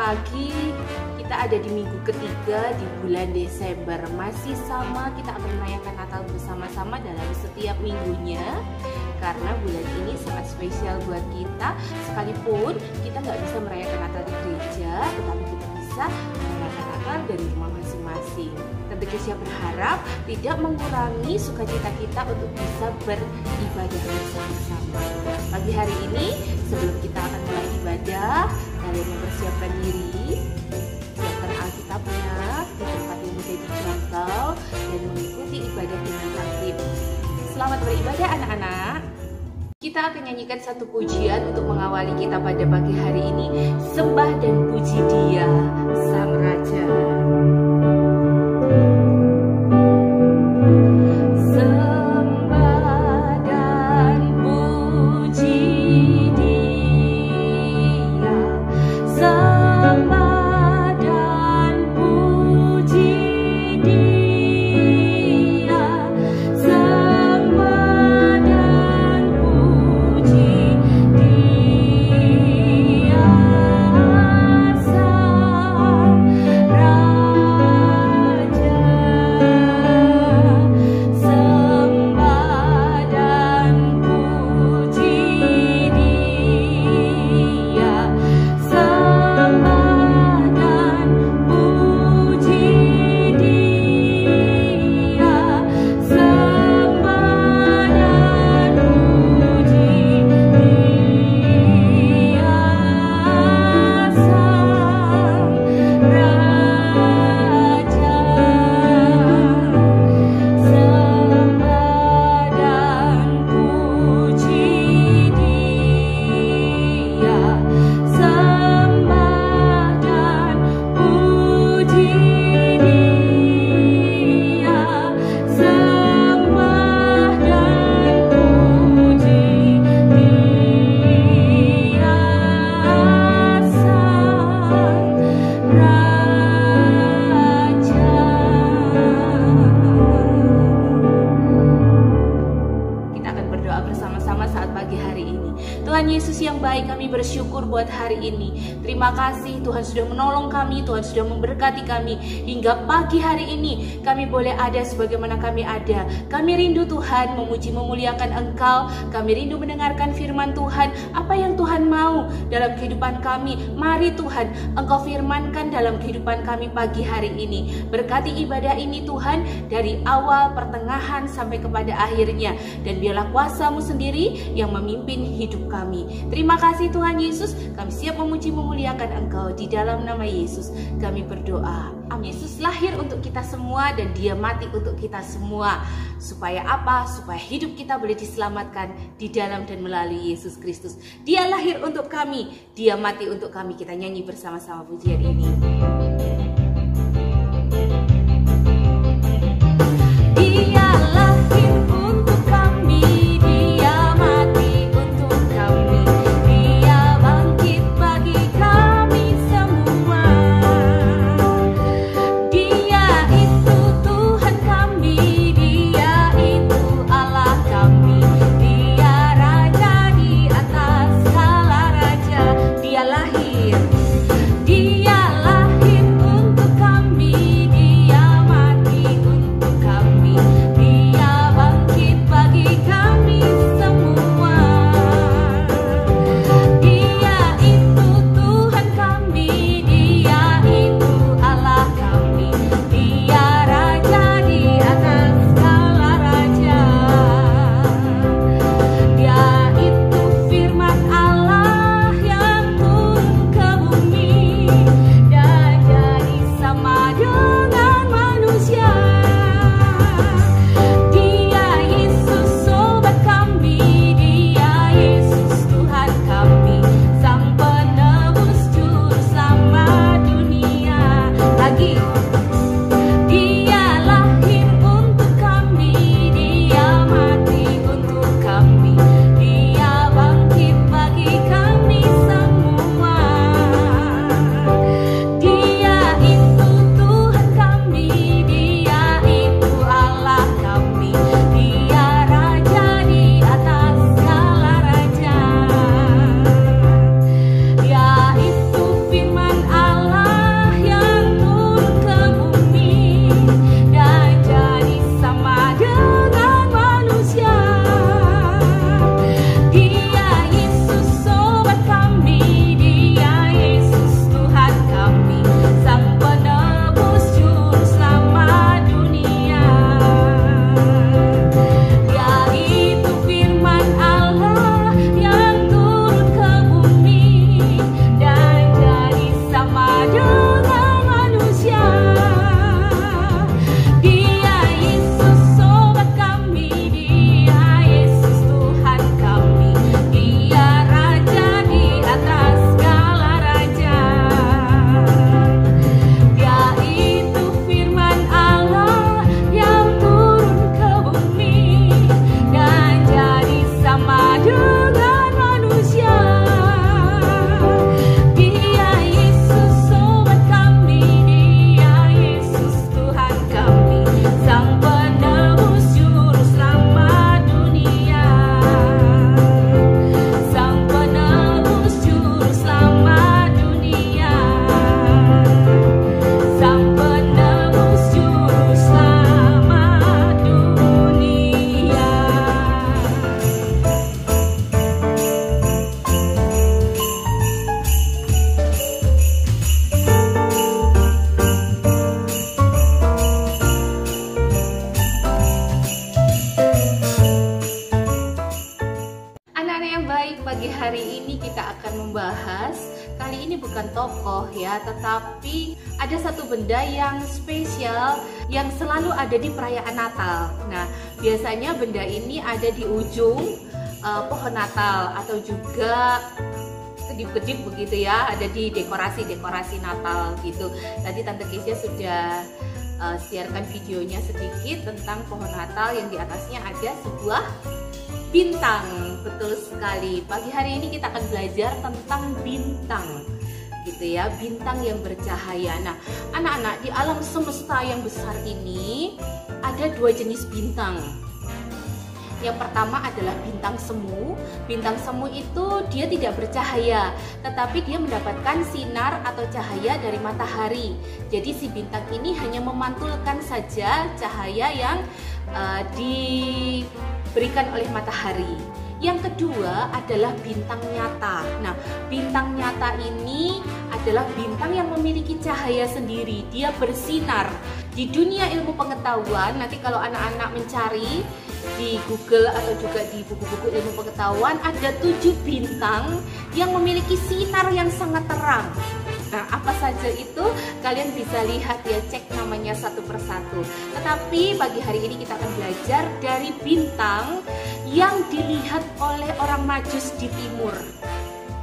pagi, kita ada di minggu ketiga di bulan Desember. Masih sama, kita akan merayakan Natal bersama-sama dalam setiap minggunya. Karena bulan ini sangat spesial buat kita. Sekalipun kita nggak bisa merayakan Natal di gereja, tetapi kita bisa merayakan Natal dari rumah masing-masing. Tante Kesia berharap tidak mengurangi sukacita kita untuk bisa beribadah bersama-sama. Pagi hari ini, sebelum kita akan mulai ibadah, kalian mempersiapkan diri, siapkan Alkitabnya di tempat yang mudah dijangkau dan mengikuti ibadah dengan tertib. Selamat beribadah anak-anak. Kita akan nyanyikan satu pujian untuk mengawali kita pada pagi hari ini. Sembah dan puji Dia, Sang Raja. Tuhan Yesus yang baik, kami bersyukur buat hari ini. Terima kasih Tuhan sudah menolong kami, Tuhan sudah memberkati kami. Hingga pagi hari ini kami boleh ada sebagaimana kami ada. Kami rindu Tuhan memuji memuliakan Engkau. Kami rindu mendengarkan firman Tuhan. Apa yang Tuhan mau dalam kehidupan kami, mari Tuhan Engkau firmankan dalam kehidupan kami pagi hari ini. Berkati ibadah ini Tuhan, dari awal, pertengahan sampai kepada akhirnya. Dan biarlah kuasa-Mu sendiri yang memimpin hidup kami. Terima kasih Tuhan Yesus, kami siap memuji memuliakan Engkau. Di dalam nama Yesus kami berdoa. Amin. Yesus lahir untuk kita semua dan Dia mati untuk kita semua. Supaya apa? Supaya hidup kita boleh diselamatkan di dalam dan melalui Yesus Kristus. Dia lahir untuk kami, Dia mati untuk kami. Kita nyanyi bersama-sama pujian ini. Dia lahir untuk kami, Dia mati untuk kami, Dia bangkit bagi kami semua. Dia itu Tuhan kami, Dia itu Allah kami, Dia Raja di atas segala raja. Dia lahir, Dia lahir ini bukan tokoh ya, tetapi ada satu benda yang spesial yang selalu ada di perayaan Natal. Nah, biasanya benda ini ada di ujung pohon Natal atau juga kedip-kedip begitu ya, ada di dekorasi-dekorasi Natal gitu. Tadi Tante Kesia sudah siarkan videonya sedikit tentang pohon Natal yang di atasnya ada sebuah bintang. Betul sekali. Pagi hari ini kita akan belajar tentang bintang gitu ya, bintang yang bercahaya. Nah, anak-anak, di alam semesta yang besar ini ada dua jenis bintang. Yang pertama adalah bintang semu. Bintang semu itu dia tidak bercahaya, tetapi dia mendapatkan sinar atau cahaya dari matahari. Jadi si bintang ini hanya memantulkan saja cahaya yang diberikan oleh matahari. Yang kedua adalah bintang nyata. Nah, bintang nyata ini adalah bintang yang memiliki cahaya sendiri. Dia bersinar. Di dunia ilmu pengetahuan, nanti kalau anak-anak mencari di Google atau juga di buku-buku ilmu pengetahuan, ada 7 bintang yang memiliki sinar yang sangat terang. Nah, apa saja itu kalian bisa lihat ya, cek namanya satu persatu. Tetapi pagi hari ini kita akan belajar dari bintang yang dilihat oleh orang Majus di timur.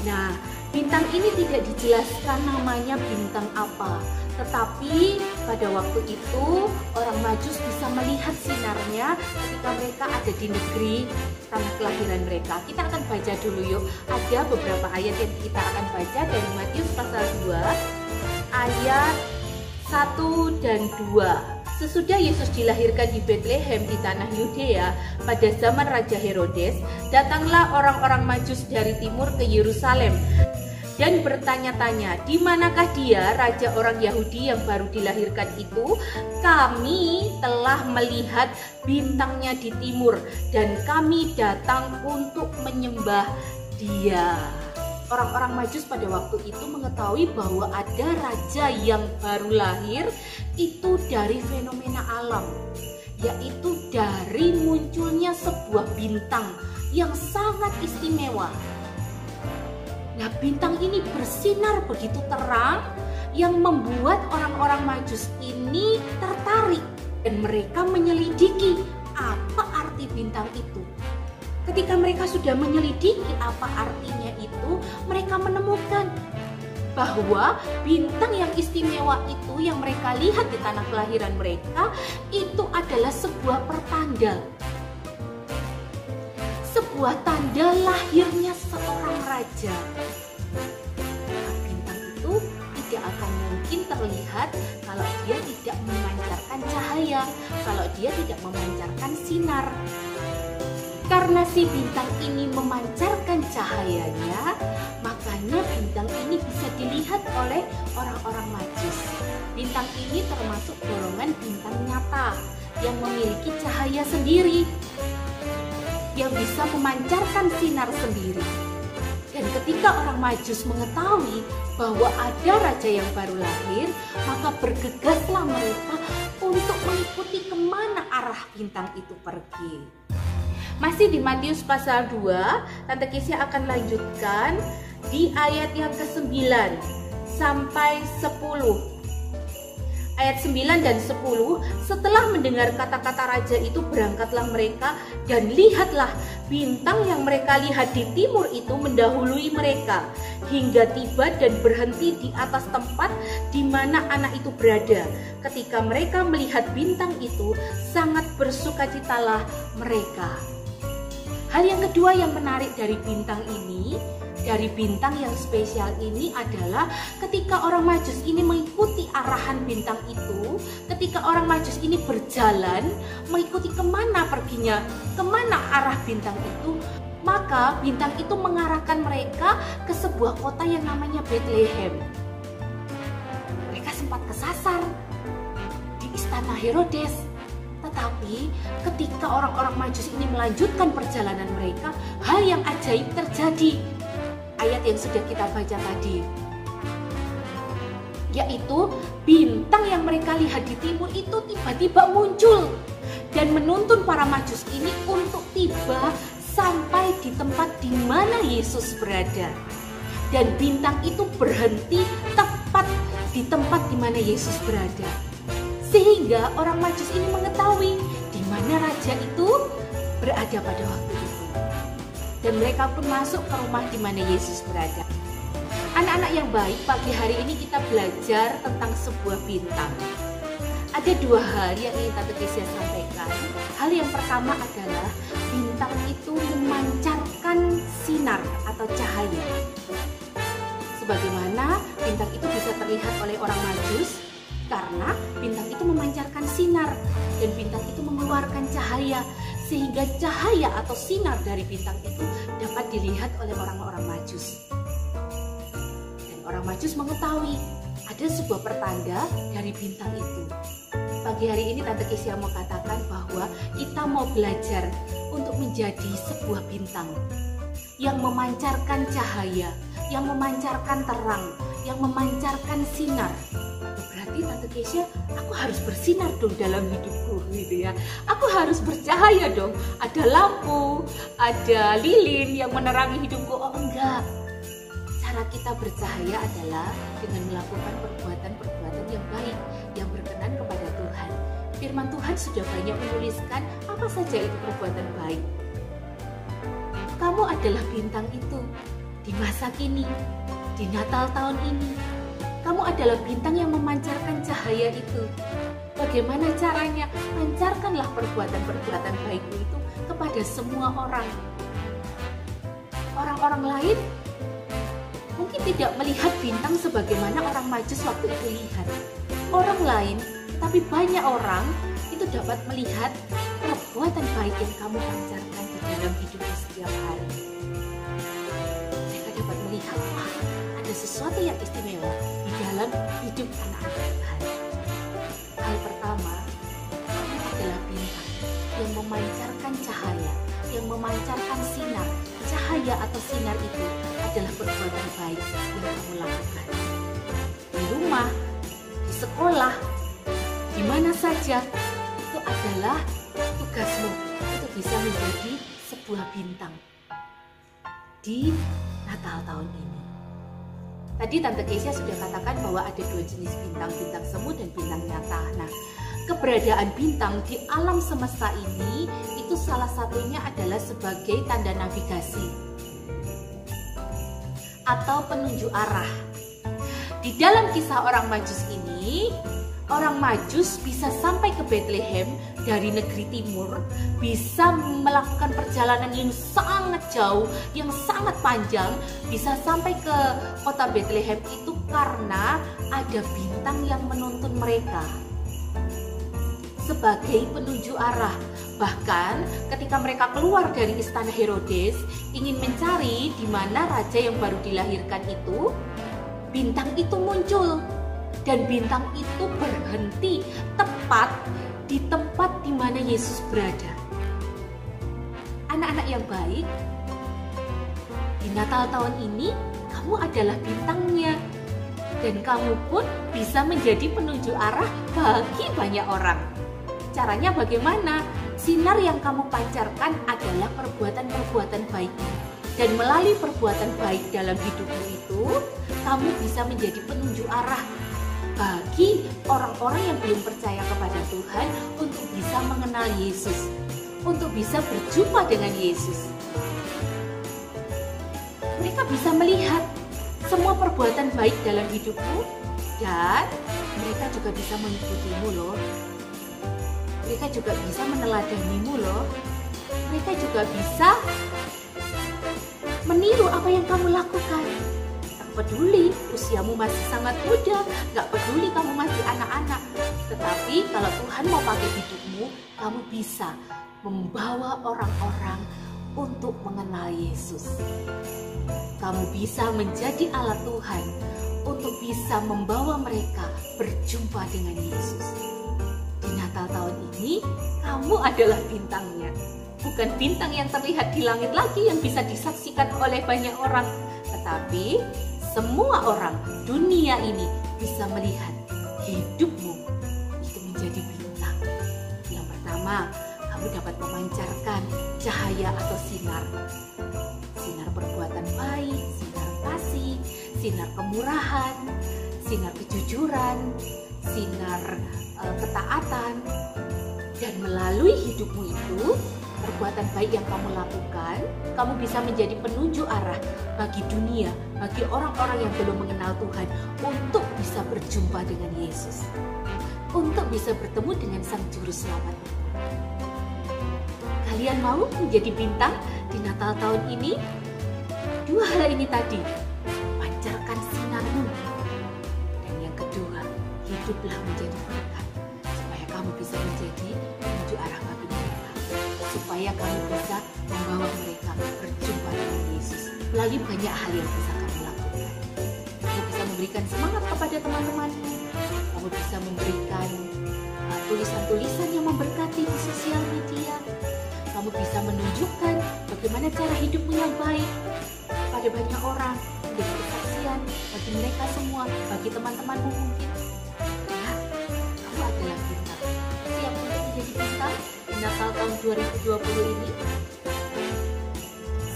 Nah, bintang ini tidak dijelaskan namanya bintang apa, tetapi pada waktu itu orang Majus bisa melihat sinarnya ketika mereka ada di negeri tanah kelahiran mereka. Kita akan baca dulu yuk. Ada beberapa ayat yang kita akan baca dari Matius pasal 2 ayat 1 dan 2. Sesudah Yesus dilahirkan di Betlehem di tanah Yudea pada zaman Raja Herodes, datanglah orang-orang Majus dari timur ke Yerusalem dan bertanya-tanya, di manakah dia, raja orang Yahudi yang baru dilahirkan itu? Kami telah melihat bintangnya di timur dan kami datang untuk menyembah dia. Orang-orang Majus pada waktu itu mengetahui bahwa ada raja yang baru lahir itu dari fenomena alam, yaitu dari munculnya sebuah bintang yang sangat istimewa. Nah, bintang ini bersinar begitu terang yang membuat orang-orang Majus ini tertarik dan mereka menyelidiki apa arti bintang itu. Ketika mereka sudah menyelidiki apa artinya itu, mereka menemukan bahwa bintang yang istimewa itu yang mereka lihat di tanah kelahiran mereka itu adalah sebuah pertanda. Sebuah tanda lahirnya seorang raja. Bintang itu tidak akan mungkin terlihat kalau dia tidak memancarkan cahaya, kalau dia tidak memancarkan sinar. Karena si bintang ini memancarkan cahayanya, makanya bintang ini bisa dilihat oleh orang-orang Majus. Bintang ini termasuk golongan bintang nyata yang memiliki cahaya sendiri, yang bisa memancarkan sinar sendiri. Dan ketika orang Majus mengetahui bahwa ada raja yang baru lahir, maka bergegaslah mereka untuk mengikuti kemana arah bintang itu pergi. Masih di Matius pasal 2, Tante Kesia akan lanjutkan di ayat yang ke-9 sampai 10. Ayat 9 dan 10, setelah mendengar kata-kata raja itu, berangkatlah mereka dan lihatlah bintang yang mereka lihat di timur itu mendahului mereka hingga tiba dan berhenti di atas tempat di mana anak itu berada. Ketika mereka melihat bintang itu, sangat bersukacitalah mereka. Hal yang kedua yang menarik dari bintang ini, dari bintang yang spesial ini adalah ketika orang Majus ini mengikuti arahan bintang itu, ketika orang Majus ini berjalan mengikuti kemana perginya, kemana arah bintang itu, maka bintang itu mengarahkan mereka ke sebuah kota yang namanya Betlehem. Mereka sempat kesasar di istana Herodes. Tetapi ketika orang-orang Majus ini melanjutkan perjalanan mereka, hal yang ajaib terjadi. Ayat yang sudah kita baca tadi, yaitu bintang yang mereka lihat di timur itu tiba-tiba muncul dan menuntun para Majus ini untuk tiba sampai di tempat di mana Yesus berada. Dan bintang itu berhenti tepat di tempat di mana Yesus berada. Sehingga orang Majus ini mengetahui di mana raja itu berada pada waktu itu. Dan mereka pun masuk ke rumah di mana Yesus berada. Anak-anak yang baik, pagi hari ini kita belajar tentang sebuah bintang. Ada dua hal yang ingin Tante Kesia sampaikan. Hal yang pertama adalah bintang itu memancarkan sinar atau cahaya. Sebagaimana bintang itu bisa terlihat oleh orang Majus karena bintang itu memancarkan sinar dan bintang itu mengeluarkan cahaya, sehingga cahaya atau sinar dari bintang itu dapat dilihat oleh orang-orang Majus. Dan orang Majus mengetahui ada sebuah pertanda dari bintang itu. Pagi hari ini Tante Kesia mau katakan bahwa kita mau belajar untuk menjadi sebuah bintang yang memancarkan cahaya, yang memancarkan terang, yang memancarkan sinar. Berarti Tante Kesia, aku harus bersinar dong dalam hidupku gitu ya. Aku harus bercahaya dong. Ada lampu, ada lilin yang menerangi hidupku. Oh enggak. Cara kita bercahaya adalah dengan melakukan perbuatan-perbuatan yang baik, yang berkenan kepada Tuhan. Firman Tuhan sudah banyak menuliskan apa saja itu perbuatan baik. Kamu adalah bintang itu di masa kini, di Natal tahun ini. Kamu adalah bintang yang memancarkan cahaya itu. Bagaimana caranya? Pancarkanlah perbuatan-perbuatan baikmu itu kepada semua orang. Orang-orang lain mungkin tidak melihat bintang sebagaimana orang Majus waktu itu lihat. Orang lain, tapi banyak orang itu dapat melihat perbuatan baik yang kamu pancarkan di dalam hidupmu setiap hari. Mereka dapat melihat, wah, ada sesuatu yang istimewa di dalam hidup anak-anak Tuhan. Hal pertama, kamu adalah bintang yang memancarkan cahaya, yang memancarkan sinar. Cahaya atau sinar itu adalah perbuatan baik yang kamu lakukan. Di rumah, di sekolah, di mana saja, itu adalah tugasmu untuk bisa menjadi sebuah bintang di Natal tahun ini. Tadi Tante Kesia sudah katakan bahwa ada dua jenis bintang, bintang semu dan bintang nyata. Nah, keberadaan bintang di alam semesta ini itu salah satunya adalah sebagai tanda navigasi atau penunjuk arah. Di dalam kisah orang Majus ini, orang Majus bisa sampai ke Bethlehem dari negeri timur, bisa melakukan perjalanan yang sangat jauh, yang sangat panjang, bisa sampai ke kota Bethlehem itu karena ada bintang yang menuntun mereka sebagai penunjuk arah. Bahkan ketika mereka keluar dari istana Herodes ingin mencari di mana raja yang baru dilahirkan itu, bintang itu muncul dan bintang itu berhenti tepat di tempat di mana Yesus berada. Anak-anak yang baik, di Natal tahun ini kamu adalah bintangnya dan kamu pun bisa menjadi penunjuk arah bagi banyak orang. Caranya bagaimana? Sinar yang kamu pancarkan adalah perbuatan-perbuatan baikmu. Dan melalui perbuatan baik dalam hidupmu itu, kamu bisa menjadi penunjuk arah bagi orang-orang yang belum percaya kepada Tuhan untuk bisa mengenal Yesus, untuk bisa berjumpa dengan Yesus. Mereka bisa melihat semua perbuatan baik dalam hidupmu dan mereka juga bisa mengikutimu loh. Mereka juga bisa meneladanimu loh. Mereka juga bisa meniru apa yang kamu lakukan. Tak peduli usiamu masih sangat muda, gak peduli kamu masih anak-anak. Tetapi kalau Tuhan mau pakai hidupmu, kamu bisa membawa orang-orang untuk mengenal Yesus. Kamu bisa menjadi alat Tuhan untuk bisa membawa mereka berjumpa dengan Yesus. Di Natal tahun ini, kamu adalah bintangnya. Bukan bintang yang terlihat di langit lagi yang bisa disaksikan oleh banyak orang. Tetapi semua orang dunia ini bisa melihat hidupmu itu menjadi bintang. Yang pertama, kamu dapat memancarkan cahaya atau sinar. Sinar perbuatan baik, sinar kasih, sinar kemurahan, sinar kejujuran, sinar ketaatan. Dan melalui hidupmu itu, perbuatan baik yang kamu lakukan, kamu bisa menjadi penunjuk arah bagi dunia, bagi orang-orang yang belum mengenal Tuhan, untuk bisa berjumpa dengan Yesus, untuk bisa bertemu dengan Sang Juru Selamat. Kalian mau menjadi bintang di Natal tahun ini? Dua hal ini tadi, pancarkan sinarmu. Dan yang kedua, hiduplah menjadi berkat, supaya kamu bisa menjadi penunjuk arah bagi mereka, supaya kamu bisa membawa mereka berjumpa dengan Yesus. Melalui banyak hal yang bisa kamu lakukan. Kamu bisa memberikan semangat kepada teman-temanmu. Kamu bisa memberikan tulisan-tulisan yang memberkati di sosial media. Kamu bisa menunjukkan bagaimana cara hidupmu yang baik pada banyak orang, menjadi kesaksian bagi mereka semua, bagi teman-temanmu mungkin. Ya, kamu adalah bintang. Siap untuk menjadi bintang di Natal tahun 2020 ini?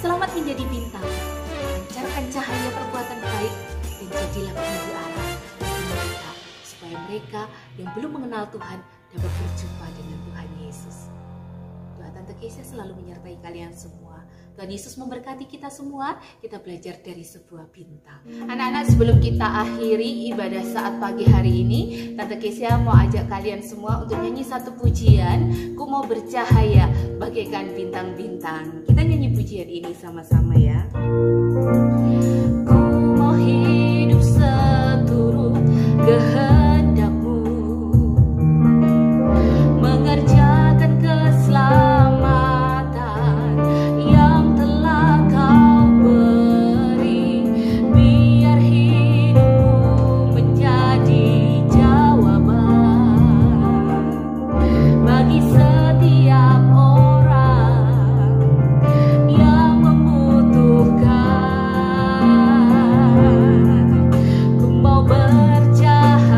Selamat menjadi bintang. Pancarkan cahaya perbuatan baik dan jadilah penunjuk arah bagi mereka, supaya mereka yang belum mengenal Tuhan dapat berjumpa dengan Tuhan Yesus. Doa Tante Kesia selalu menyertai kalian semua. Tuhan Yesus memberkati kita semua. Kita belajar dari sebuah bintang. Anak-anak, sebelum kita akhiri ibadah saat pagi hari ini, Tante Kesia mau ajak kalian semua untuk nyanyi satu pujian. Ku mau bercahaya bagaikan bintang-bintang. Kita nyanyi pujian ini sama-sama ya. Ku mau hidup seturut kehendak-Mu, mengerjakan keselamatan yang telah Kau beri, biar hidupku menjadi jawaban bagi setiap orang yang membutuhkan. Ku mau bercahaya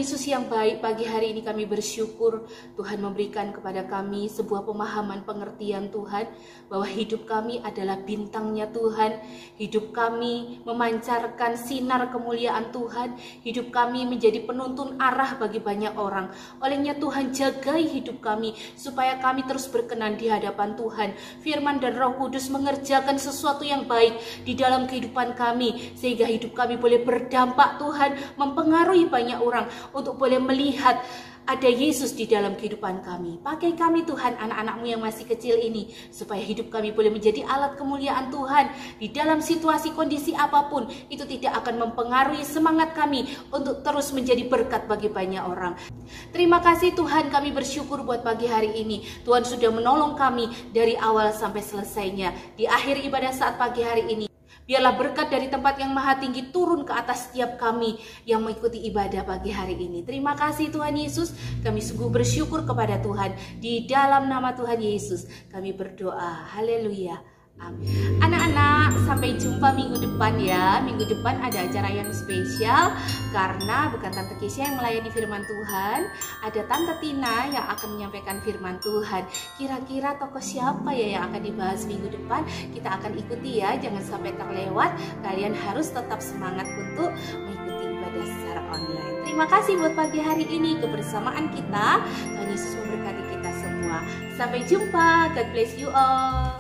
Yesus yang baik, pagi hari ini kami bersyukur Tuhan memberikan kepada kami sebuah pemahaman pengertian Tuhan, bahwa hidup kami adalah bintangnya Tuhan. Hidup kami memancarkan sinar kemuliaan Tuhan. Hidup kami menjadi penuntun arah bagi banyak orang. Olehnya Tuhan, jagai hidup kami supaya kami terus berkenan di hadapan Tuhan. Firman dan Roh Kudus mengerjakan sesuatu yang baik di dalam kehidupan kami, sehingga hidup kami boleh berdampak Tuhan, mempengaruhi banyak orang untuk boleh melihat ada Yesus di dalam kehidupan kami. Pakai kami Tuhan, anak-anak-Mu yang masih kecil ini, supaya hidup kami boleh menjadi alat kemuliaan Tuhan. Di dalam situasi kondisi apapun, itu tidak akan mempengaruhi semangat kami untuk terus menjadi berkat bagi banyak orang. Terima kasih Tuhan, kami bersyukur buat pagi hari ini. Tuhan sudah menolong kami dari awal sampai selesainya. Di akhir ibadah saat pagi hari ini, biarlah berkat dari tempat yang maha tinggi turun ke atas setiap kami yang mengikuti ibadah pagi hari ini. Terima kasih Tuhan Yesus, kami sungguh bersyukur kepada Tuhan. Di dalam nama Tuhan Yesus kami berdoa. Haleluya. Amin. Anak-anak, sampai jumpa minggu depan ya. Minggu depan ada acara yang spesial, karena bukan Tante Keisha yang melayani firman Tuhan, ada Tante Tina yang akan menyampaikan firman Tuhan. Kira-kira tokoh siapa ya yang akan dibahas minggu depan? Kita akan ikuti ya, jangan sampai terlewat. Kalian harus tetap semangat untuk mengikuti ibadah secara online. Terima kasih buat pagi hari ini, kebersamaan kita. Tuhan Yesus memberkati kita semua. Sampai jumpa. God bless you all.